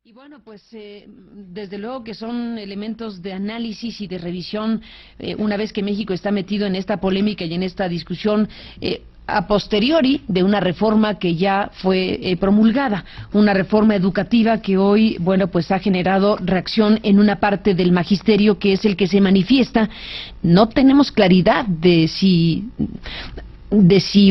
Y bueno, pues desde luego que son elementos de análisis y de revisión una vez que México está metido en esta polémica y en esta discusión a posteriori de una reforma que ya fue promulgada, una reforma educativa que hoy, bueno, pues ha generado reacción en una parte del magisterio que es el que se manifiesta. No tenemos claridad de si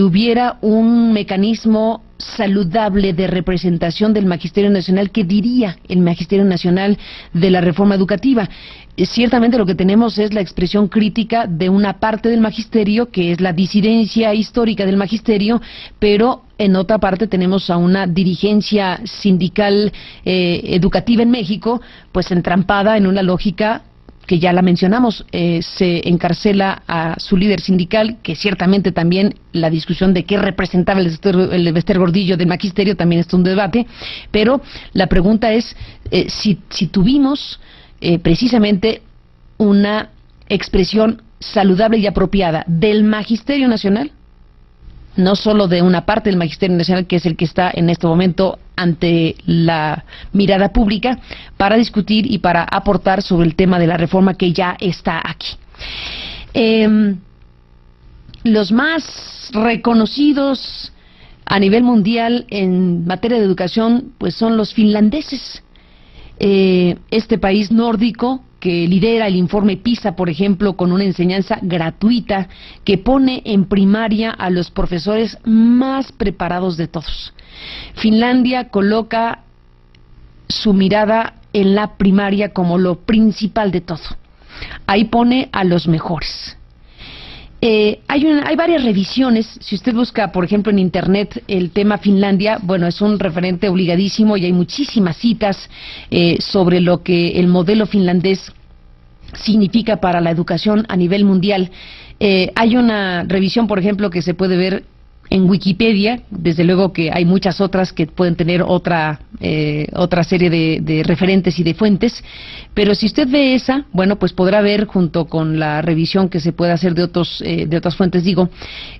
hubiera un mecanismo saludable de representación del Magisterio Nacional. ¿Qué diría el Magisterio Nacional de la reforma educativa? Ciertamente lo que tenemos es la expresión crítica de una parte del magisterio, que es la disidencia histórica del magisterio, pero en otra parte tenemos a una dirigencia sindical educativa en México, pues entrampada en una lógica que ya la mencionamos. Se encarcela a su líder sindical, que ciertamente también la discusión de qué representaba el Bester Gordillo del magisterio también es un debate, pero la pregunta es si tuvimos precisamente una expresión saludable y apropiada del Magisterio Nacional, no solo de una parte del Magisterio Nacional, que es el que está en este momento ante la mirada pública, para discutir y para aportar sobre el tema de la reforma que ya está aquí. Los más reconocidos a nivel mundial en materia de educación, pues son los finlandeses. Este país nórdico que lidera el informe PISA, por ejemplo, con una enseñanza gratuita que pone en primaria a los profesores más preparados de todos. Finlandia coloca su mirada en la primaria como lo principal de todo. Ahí pone a los mejores. Hay varias revisiones. Si usted busca, por ejemplo, en internet el tema Finlandia, bueno, es un referente obligadísimo y hay muchísimas citas sobre lo que el modelo finlandés significa para la educación a nivel mundial. Hay una revisión, por ejemplo, que se puede ver en Wikipedia. Desde luego que hay muchas otras que pueden tener otra serie de referentes y de fuentes, pero si usted ve esa, bueno, pues podrá ver, junto con la revisión que se puede hacer de otras fuentes, digo,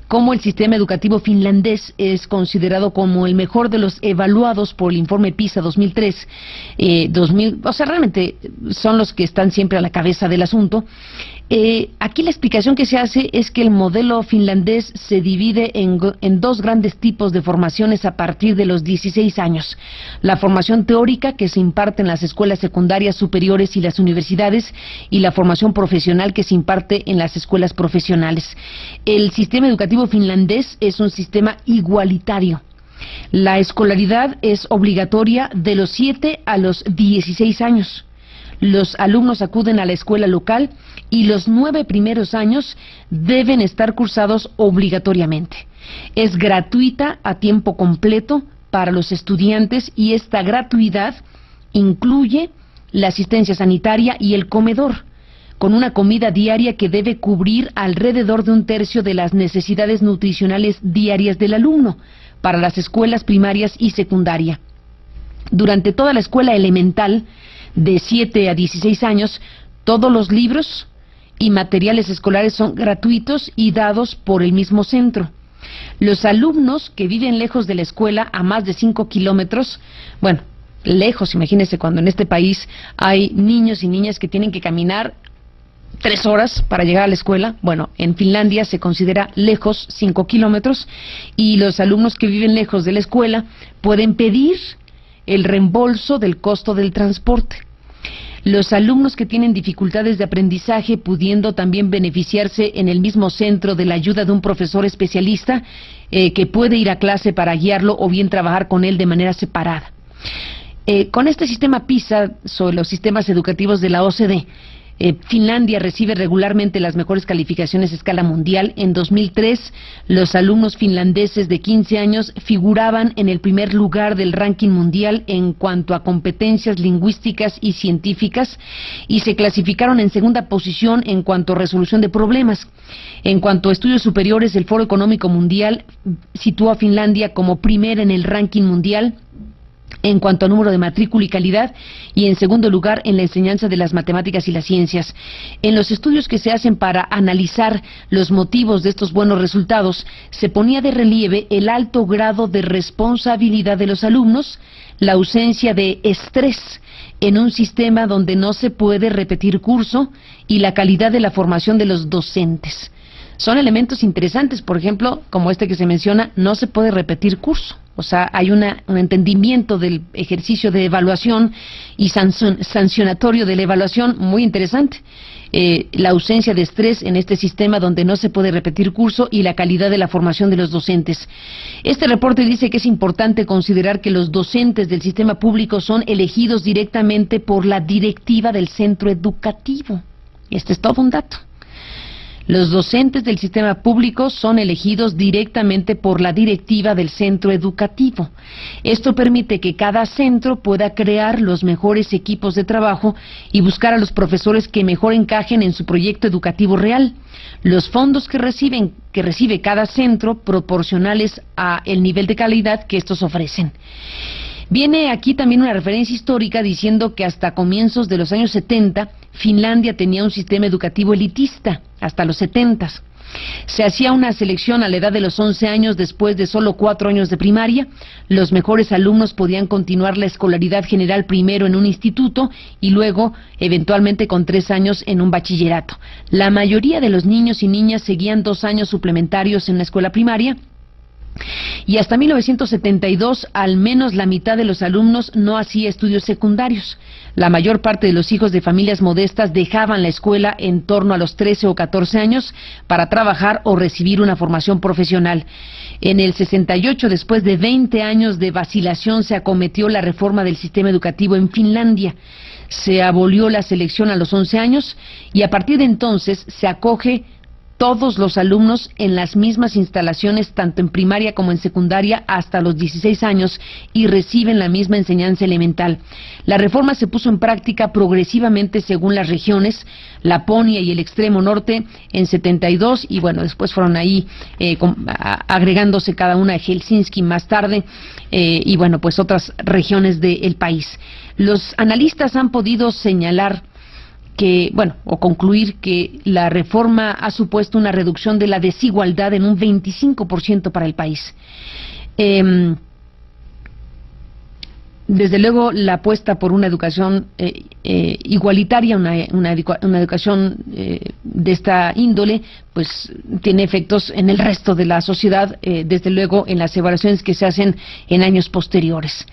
cómo el sistema educativo finlandés es considerado como el mejor de los evaluados por el informe PISA 2003, o sea, realmente son los que están siempre a la cabeza del asunto. Aquí la explicación que se hace es que el modelo finlandés se divide en dos grandes tipos de formaciones a partir de los 16 años. La formación teórica, que se imparte en las escuelas secundarias superiores y las universidades, y la formación profesional, que se imparte en las escuelas profesionales. El sistema educativo finlandés es un sistema igualitario. La escolaridad es obligatoria de los 7 a los 16 años. Los alumnos acuden a la escuela local y los 9 primeros años deben estar cursados obligatoriamente. Es gratuita a tiempo completo para los estudiantes y esta gratuidad incluye la asistencia sanitaria y el comedor, con una comida diaria que debe cubrir alrededor de 1/3 de las necesidades nutricionales diarias del alumno para las escuelas primarias y secundaria. Durante toda la escuela elemental, de 7 a 16 años, todos los libros y materiales escolares son gratuitos y dados por el mismo centro. Los alumnos que viven lejos de la escuela, a más de 5 kilómetros, bueno, lejos, imagínense cuando en este país hay niños y niñas que tienen que caminar 3 horas para llegar a la escuela. Bueno, en Finlandia se considera lejos 5 kilómetros y los alumnos que viven lejos de la escuela pueden pedir el reembolso del costo del transporte. Los alumnos que tienen dificultades de aprendizaje, pudiendo también beneficiarse en el mismo centro de la ayuda de un profesor especialista que puede ir a clase para guiarlo o bien trabajar con él de manera separada. Con este sistema PISA sobre los sistemas educativos de la OCDE, Finlandia recibe regularmente las mejores calificaciones a escala mundial. En 2003, los alumnos finlandeses de 15 años figuraban en el primer lugar del ranking mundial en cuanto a competencias lingüísticas y científicas, y se clasificaron en segunda posición en cuanto a resolución de problemas. En cuanto a estudios superiores, el Foro Económico Mundial situó a Finlandia como primera en el ranking mundial en cuanto a número de matrícula y calidad, y en segundo lugar en la enseñanza de las matemáticas y las ciencias. En los estudios que se hacen para analizar los motivos de estos buenos resultados, se ponía de relieve el alto grado de responsabilidad de los alumnos, la ausencia de estrés en un sistema donde no se puede repetir curso y la calidad de la formación de los docentes. Son elementos interesantes, por ejemplo, como este que se menciona, no se puede repetir curso. O sea, hay un entendimiento del ejercicio de evaluación y sancionatorio de la evaluación muy interesante. La ausencia de estrés en este sistema donde no se puede repetir curso y la calidad de la formación de los docentes. Este reporte dice que es importante considerar que los docentes del sistema público son elegidos directamente por la directiva del centro educativo. Este es todo un dato. Los docentes del sistema público son elegidos directamente por la directiva del centro educativo. Esto permite que cada centro pueda crear los mejores equipos de trabajo y buscar a los profesores que mejor encajen en su proyecto educativo real. Los fondos que recibe cada centro proporcionales a el nivel de calidad que estos ofrecen. Viene aquí también una referencia histórica diciendo que hasta comienzos de los años 70, Finlandia tenía un sistema educativo elitista, hasta los 70. Se hacía una selección a la edad de los 11 años después de solo 4 años de primaria. Los mejores alumnos podían continuar la escolaridad general primero en un instituto y luego, eventualmente con 3 años, en un bachillerato. La mayoría de los niños y niñas seguían 2 años suplementarios en la escuela primaria. Y hasta 1972, al menos la mitad de los alumnos no hacía estudios secundarios. La mayor parte de los hijos de familias modestas dejaban la escuela en torno a los 13 o 14 años para trabajar o recibir una formación profesional. En el 68, después de 20 años de vacilación, se acometió la reforma del sistema educativo en Finlandia. Se abolió la selección a los 11 años y a partir de entonces se acoge todos los alumnos en las mismas instalaciones, tanto en primaria como en secundaria, hasta los 16 años y reciben la misma enseñanza elemental. La reforma se puso en práctica progresivamente según las regiones, Laponia y el extremo norte en 72, y bueno, después fueron ahí agregándose cada una, Helsinki más tarde, y bueno, pues otras regiones del país. Los analistas han podido señalar o concluir que la reforma ha supuesto una reducción de la desigualdad en un 25% para el país. Desde luego, la apuesta por una educación igualitaria, una educación de esta índole, pues tiene efectos en el resto de la sociedad, desde luego en las evaluaciones que se hacen en años posteriores.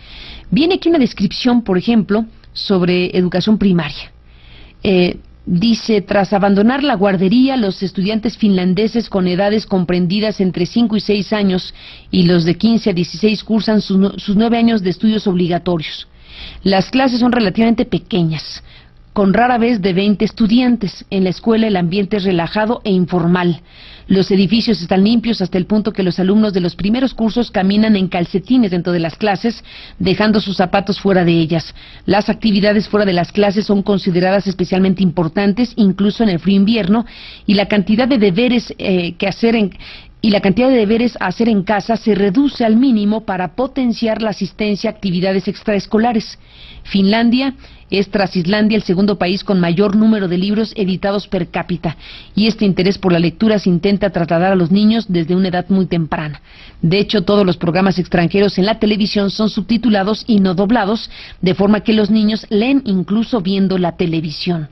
Viene aquí una descripción, por ejemplo, sobre educación primaria. Dice, tras abandonar la guardería, los estudiantes finlandeses con edades comprendidas entre 5 y 6 años y los de 15 a 16 cursan sus 9 años de estudios obligatorios. Las clases son relativamente pequeñas, con rara vez de 20 estudiantes. En la escuela el ambiente es relajado e informal. Los edificios están limpios hasta el punto que los alumnos de los primeros cursos caminan en calcetines dentro de las clases, dejando sus zapatos fuera de ellas. Las actividades fuera de las clases son consideradas especialmente importantes, incluso en el frío invierno, y la cantidad de deberes a hacer en casa se reduce al mínimo para potenciar la asistencia a actividades extraescolares. Finlandia es, tras Islandia, el segundo país con mayor número de libros editados per cápita, y este interés por la lectura se intenta trasladar a los niños desde una edad muy temprana. De hecho, todos los programas extranjeros en la televisión son subtitulados y no doblados, de forma que los niños leen incluso viendo la televisión.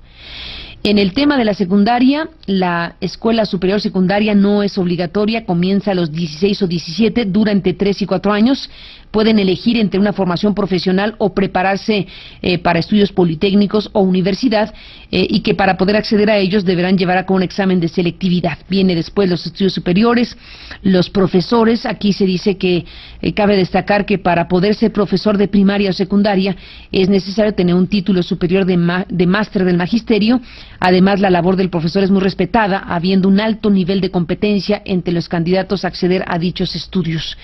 En el tema de la secundaria, la escuela superior secundaria no es obligatoria, comienza a los 16 o 17, dura entre 3 y 4 años. Pueden elegir entre una formación profesional o prepararse para estudios politécnicos o universidad, y que para poder acceder a ellos deberán llevar a cabo un examen de selectividad. Viene después los estudios superiores, los profesores. Aquí se dice que cabe destacar que para poder ser profesor de primaria o secundaria es necesario tener un título superior de máster del magisterio, Además, la labor del profesor es muy respetada, habiendo un alto nivel de competencia entre los candidatos a acceder a dichos estudios.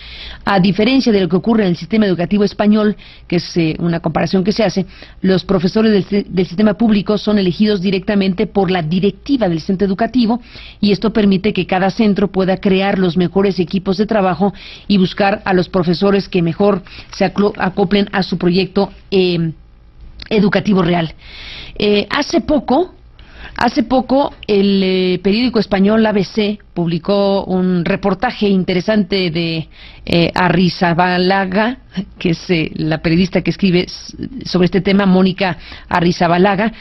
A diferencia de lo que ocurre en el sistema educativo español, que es una comparación que se hace, los profesores del sistema público son elegidos directamente por la directiva del centro educativo, y esto permite que cada centro pueda crear los mejores equipos de trabajo y buscar a los profesores que mejor se acoplen a su proyecto educativo real. Hace poco el periódico español ABC publicó un reportaje interesante de Arrizabalaga, que es la periodista que escribe sobre este tema, Mónica Arrizabalaga,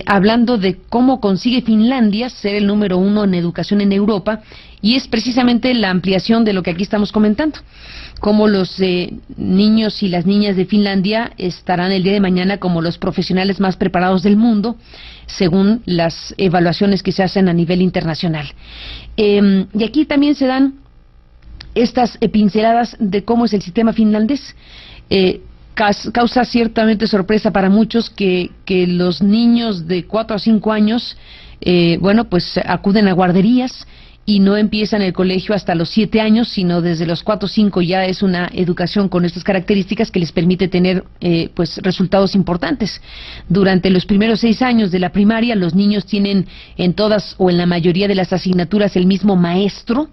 hablando de cómo consigue Finlandia ser el número 1 en educación en Europa, y es precisamente la ampliación de lo que aquí estamos comentando, cómo los niños y las niñas de Finlandia estarán el día de mañana como los profesionales más preparados del mundo, según las evaluaciones que se hacen a nivel internacional. Y aquí también se dan estas pinceladas de cómo es el sistema finlandés. Causa ciertamente sorpresa para muchos que los niños de 4 a 5 años, pues acuden a guarderías y no empiezan el colegio hasta los 7 años, sino desde los 4 o 5 ya es una educación con estas características que les permite tener resultados importantes. Durante los primeros 6 años de la primaria, los niños tienen en todas o en la mayoría de las asignaturas el mismo maestro.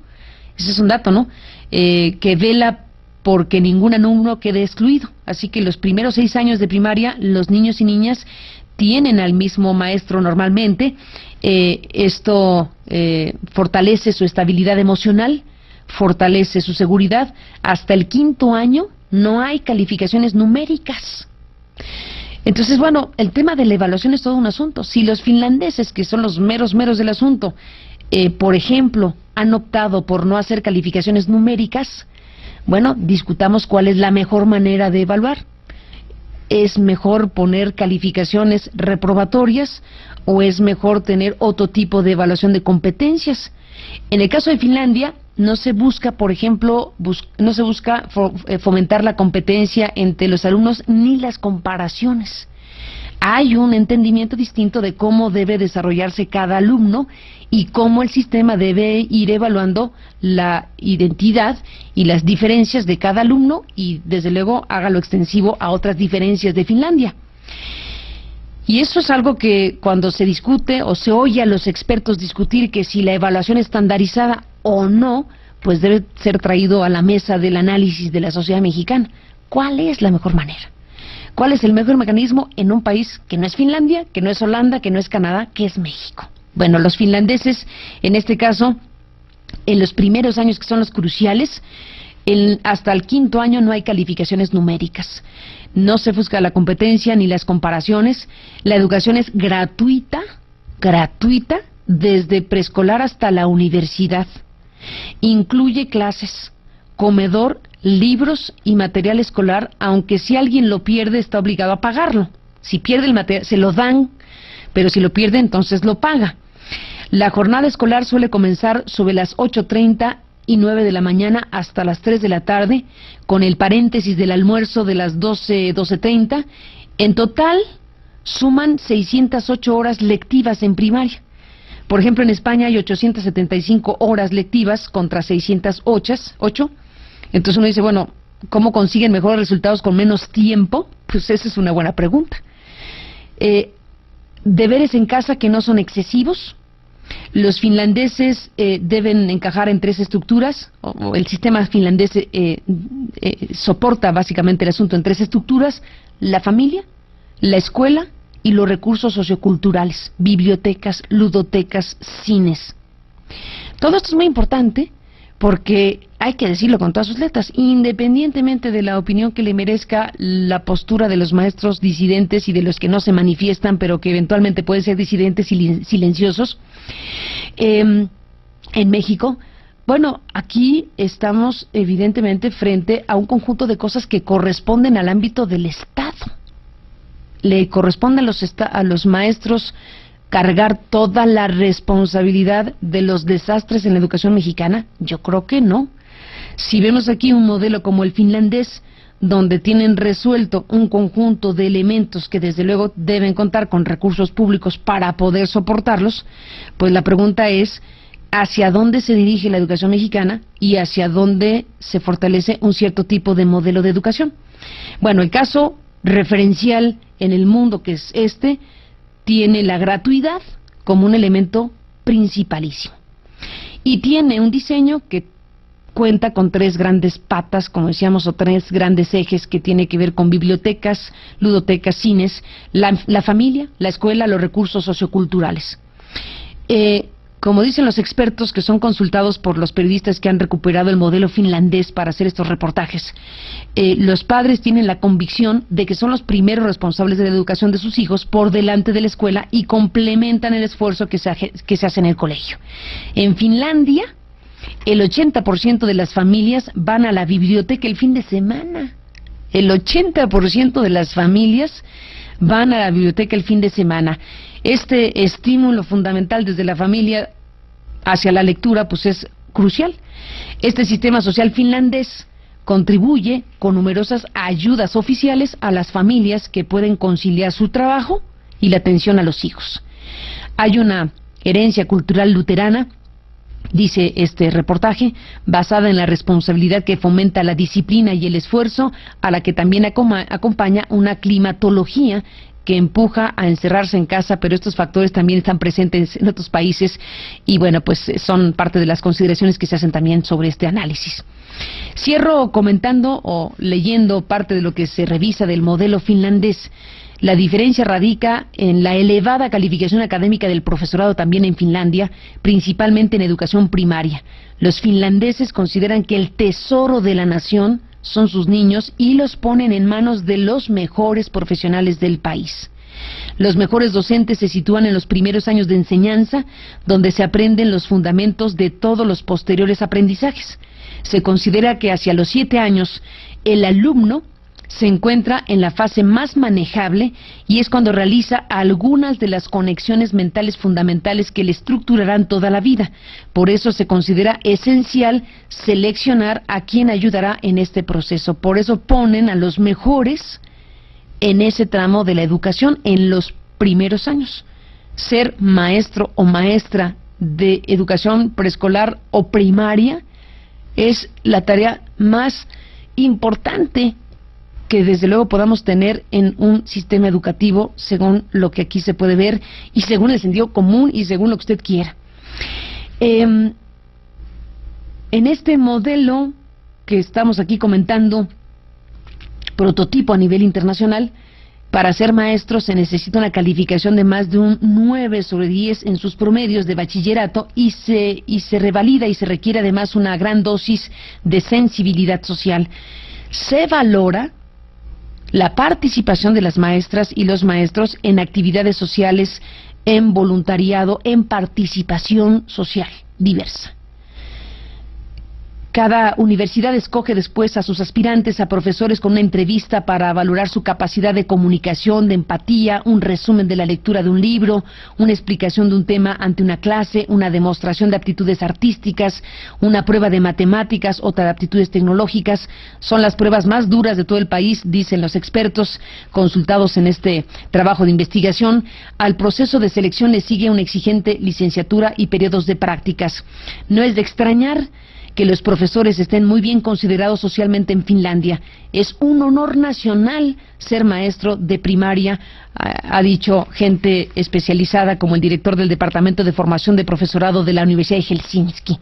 Ese es un dato, ¿no? Que vela porque ningún alumno quede excluido. Así que los primeros 6 años de primaria, los niños y niñas tienen al mismo maestro normalmente. Esto fortalece su estabilidad emocional, fortalece su seguridad. Hasta el 5º año no hay calificaciones numéricas. Entonces, el tema de la evaluación es todo un asunto. Si los finlandeses, que son los meros del asunto, por ejemplo, han optado por no hacer calificaciones numéricas, discutamos cuál es la mejor manera de evaluar. ¿Es mejor poner calificaciones reprobatorias o es mejor tener otro tipo de evaluación de competencias? En el caso de Finlandia, no se busca, por ejemplo, fomentar la competencia entre los alumnos ni las comparaciones. Hay un entendimiento distinto de cómo debe desarrollarse cada alumno y cómo el sistema debe ir evaluando la identidad y las diferencias de cada alumno, y desde luego hágalo extensivo a otras diferencias de Finlandia. Y eso es algo que cuando se discute o se oye a los expertos discutir que si la evaluación estandarizada o no, pues debe ser traído a la mesa del análisis de la sociedad mexicana. ¿Cuál es la mejor manera? ¿Cuál es el mejor mecanismo en un país que no es Finlandia, que no es Holanda, que no es Canadá, que es México? Los finlandeses, en este caso, en los primeros años, que son los cruciales, hasta el 5º año no hay calificaciones numéricas. No se busca la competencia ni las comparaciones. La educación es gratuita, desde preescolar hasta la universidad. Incluye clases, comedor, libros y material escolar, aunque si alguien lo pierde está obligado a pagarlo. Si pierde el material, se lo dan, pero si lo pierde, entonces lo paga. La jornada escolar suele comenzar sobre las 8:30 y 9 de la mañana hasta las 3 de la tarde, con el paréntesis del almuerzo de las 12:30. En total, suman 608 horas lectivas en primaria. Por ejemplo, en España hay 875 horas lectivas contra 608. Entonces uno dice, ¿cómo consiguen mejores resultados con menos tiempo? Pues esa es una buena pregunta. Deberes en casa que no son excesivos. Los finlandeses deben encajar en 3 estructuras, o el sistema finlandés soporta básicamente el asunto en 3 estructuras: la familia, la escuela y los recursos socioculturales, bibliotecas, ludotecas, cines. Todo esto es muy importante porque hay que decirlo con todas sus letras, independientemente de la opinión que le merezca la postura de los maestros disidentes y de los que no se manifiestan, pero que eventualmente pueden ser disidentes y silenciosos. En México, aquí estamos evidentemente frente a un conjunto de cosas que corresponden al ámbito del Estado. ¿Le corresponde a los maestros cargar toda la responsabilidad de los desastres en la educación mexicana? Yo creo que no. Si vemos aquí un modelo como el finlandés, donde tienen resuelto un conjunto de elementos que desde luego deben contar con recursos públicos para poder soportarlos, pues la pregunta es hacia dónde se dirige la educación mexicana y hacia dónde se fortalece un cierto tipo de modelo de educación. Bueno, el caso referencial en el mundo, que es tiene la gratuidad como un elemento principalísimo. Y tiene un diseño que cuenta con 3 grandes patas, como decíamos, o 3 grandes ejes que tiene que ver con bibliotecas, ludotecas, cines, la familia, la escuela, los recursos socioculturales. Como dicen los expertos que son consultados por los periodistas que han recuperado el modelo finlandés para hacer estos reportajes, los padres tienen la convicción de que son los primeros responsables de la educación de sus hijos por delante de la escuela y complementan el esfuerzo que se hace en el colegio. En Finlandia, el 80% de las familias van a la biblioteca el fin de semana. El 80% de las familias van a la biblioteca el fin de semana. Este estímulo fundamental desde la familia hacia la lectura pues es crucial. Este sistema social finlandés contribuye con numerosas ayudas oficiales a las familias que pueden conciliar su trabajo y la atención a los hijos. Hay una herencia cultural luterana, dice este reportaje, basada en la responsabilidad que fomenta la disciplina y el esfuerzo, a la que también acompaña una climatología que empuja a encerrarse en casa, pero estos factores también están presentes en otros países y bueno, pues son parte de las consideraciones que se hacen también sobre este análisis. Cierro comentando o leyendo parte de lo que se revisa del modelo finlandés. La diferencia radica en la elevada calificación académica del profesorado también en Finlandia, principalmente en educación primaria. Los finlandeses consideran que el tesoro de la nación son sus niños y los ponen en manos de los mejores profesionales del país. Los mejores docentes se sitúan en los primeros años de enseñanza, donde se aprenden los fundamentos de todos los posteriores aprendizajes. Se considera que hacia los 7 años el alumno se encuentra en la fase más manejable y es cuando realiza algunas de las conexiones mentales fundamentales que le estructurarán toda la vida. Por eso se considera esencial seleccionar a quien ayudará en este proceso. Por eso ponen a los mejores en ese tramo de la educación en los primeros años. Ser maestro o maestra de educación preescolar o primaria es la tarea más importante que desde luego podamos tener en un sistema educativo, según lo que aquí se puede ver y según el sentido común y según lo que usted quiera. En este modelo que estamos aquí comentando, prototipo a nivel internacional, para ser maestro se necesita una calificación de más de un 9/10 en sus promedios de bachillerato y se revalida y se requiere además una gran dosis de sensibilidad social. Se valora la participación de las maestras y los maestros en actividades sociales, en voluntariado, en participación social diversa. Cada universidad escoge después a sus aspirantes a profesores con una entrevista para valorar su capacidad de comunicación, de empatía, un resumen de la lectura de un libro, una explicación de un tema ante una clase, una demostración de aptitudes artísticas, una prueba de matemáticas, otra de aptitudes tecnológicas. Son las pruebas más duras de todo el país, dicen los expertos consultados en este trabajo de investigación. Al proceso de selección le sigue una exigente licenciatura y periodos de prácticas. No es de extrañar que los profesores estén muy bien considerados socialmente en Finlandia. Es un honor nacional ser maestro de primaria, ha dicho gente especializada como el director del Departamento de Formación de Profesorado de la Universidad de Helsinki.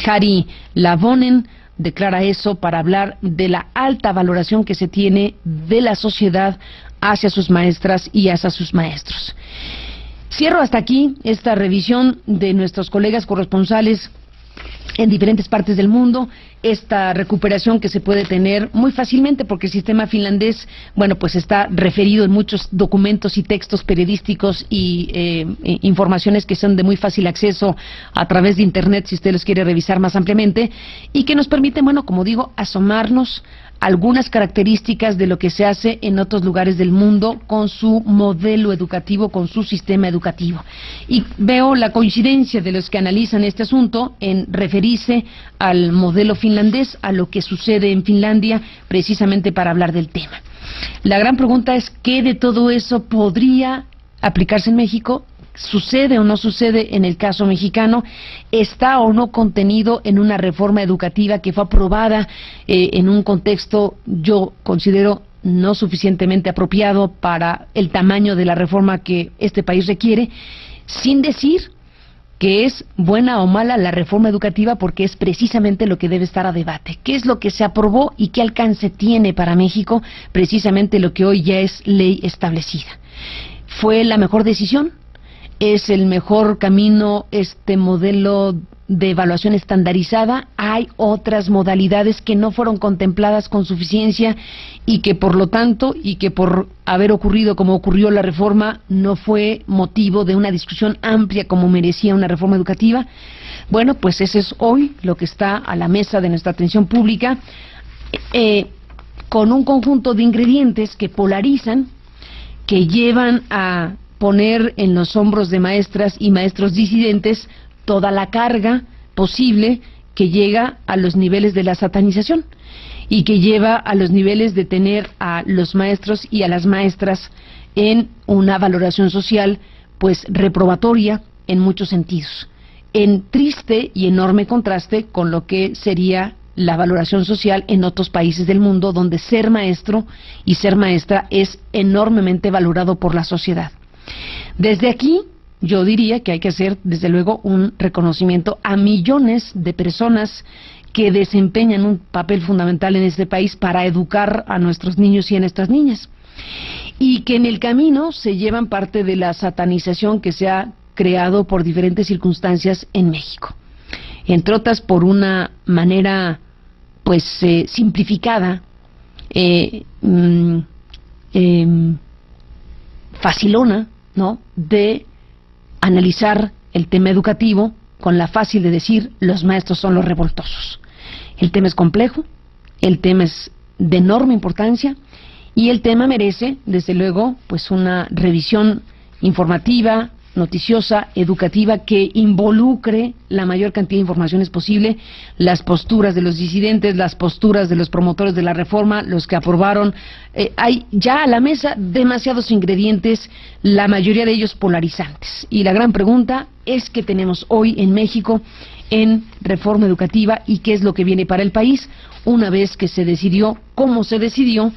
Jari Lavonen declara eso para hablar de la alta valoración que se tiene de la sociedad hacia sus maestras y hacia sus maestros. Cierro hasta aquí esta revisión de nuestros colegas corresponsales en diferentes partes del mundo, esta recuperación que se puede tener muy fácilmente porque el sistema finlandés, bueno, pues está referido en muchos documentos y textos periodísticos y informaciones que son de muy fácil acceso a través de internet si usted los quiere revisar más ampliamente y que nos permiten, bueno, como digo, asomarnos algunas características de lo que se hace en otros lugares del mundo con su modelo educativo, con su sistema educativo. Y veo la coincidencia de los que analizan este asunto en referirse al modelo finlandés, a lo que sucede en Finlandia, precisamente para hablar del tema. La gran pregunta es, ¿qué de todo eso podría aplicarse en México? ¿Sucede o no sucede en el caso mexicano? ¿Está o no contenido en una reforma educativa que fue aprobada en un contexto, yo considero, no suficientemente apropiado para el tamaño de la reforma que este país requiere? Sin decir que es buena o mala la reforma educativa, porque es precisamente lo que debe estar a debate. ¿Qué es lo que se aprobó y qué alcance tiene para México? Precisamente lo que hoy ya es ley establecida. ¿Fue la mejor decisión? ¿Es el mejor camino este modelo de evaluación estandarizada? Hay otras modalidades que no fueron contempladas con suficiencia y que por lo tanto, y que por haber ocurrido como ocurrió la reforma, no fue motivo de una discusión amplia como merecía una reforma educativa. Bueno, pues ese es hoy lo que está a la mesa de nuestra atención pública, con un conjunto de ingredientes que polarizan, que llevan a poner en los hombros de maestras y maestros disidentes toda la carga posible, que llega a los niveles de la satanización y que lleva a los niveles de tener a los maestros y a las maestras en una valoración social pues reprobatoria en muchos sentidos, en triste y enorme contraste con lo que sería la valoración social en otros países del mundo, donde ser maestro y ser maestra es enormemente valorado por la sociedad. Desde aquí, yo diría que hay que hacer, desde luego, un reconocimiento a millones de personas que desempeñan un papel fundamental en este país para educar a nuestros niños y a nuestras niñas, y que en el camino se llevan parte de la satanización que se ha creado por diferentes circunstancias en México, entre otras por una manera pues simplificada, facilona, ¿no?, de analizar el tema educativo con la fácil de decir los maestros son los revoltosos. El tema es complejo, el tema es de enorme importancia y el tema merece, desde luego, pues una revisión informativa, noticiosa, educativa, que involucre la mayor cantidad de informaciones posible, las posturas de los disidentes, las posturas de los promotores de la reforma, los que aprobaron. Hay ya a la mesa demasiados ingredientes, la mayoría de ellos polarizantes. Y la gran pregunta es qué tenemos hoy en México en reforma educativa y qué es lo que viene para el país una vez que se decidió, cómo se decidió,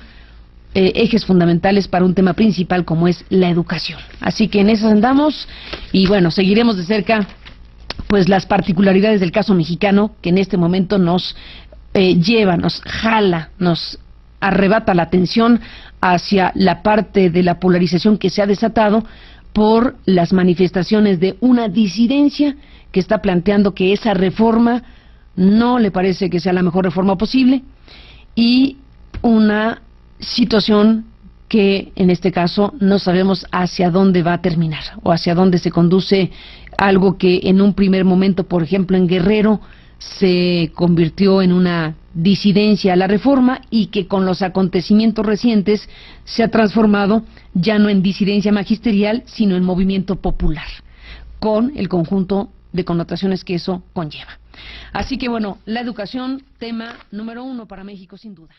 ejes fundamentales para un tema principal como es la educación. Así que en eso andamos y bueno, seguiremos de cerca pues las particularidades del caso mexicano, que en este momento nos lleva, nos jala, nos arrebata la atención hacia la parte de la polarización que se ha desatado por las manifestaciones de una disidencia que está planteando que esa reforma no le parece que sea la mejor reforma posible, y una situación que en este caso no sabemos hacia dónde va a terminar o hacia dónde se conduce algo que en un primer momento, por ejemplo en Guerrero, se convirtió en una disidencia a la reforma y que con los acontecimientos recientes se ha transformado ya no en disidencia magisterial sino en movimiento popular, con el conjunto de connotaciones que eso conlleva. Así que bueno, la educación, tema número 1 para México sin duda.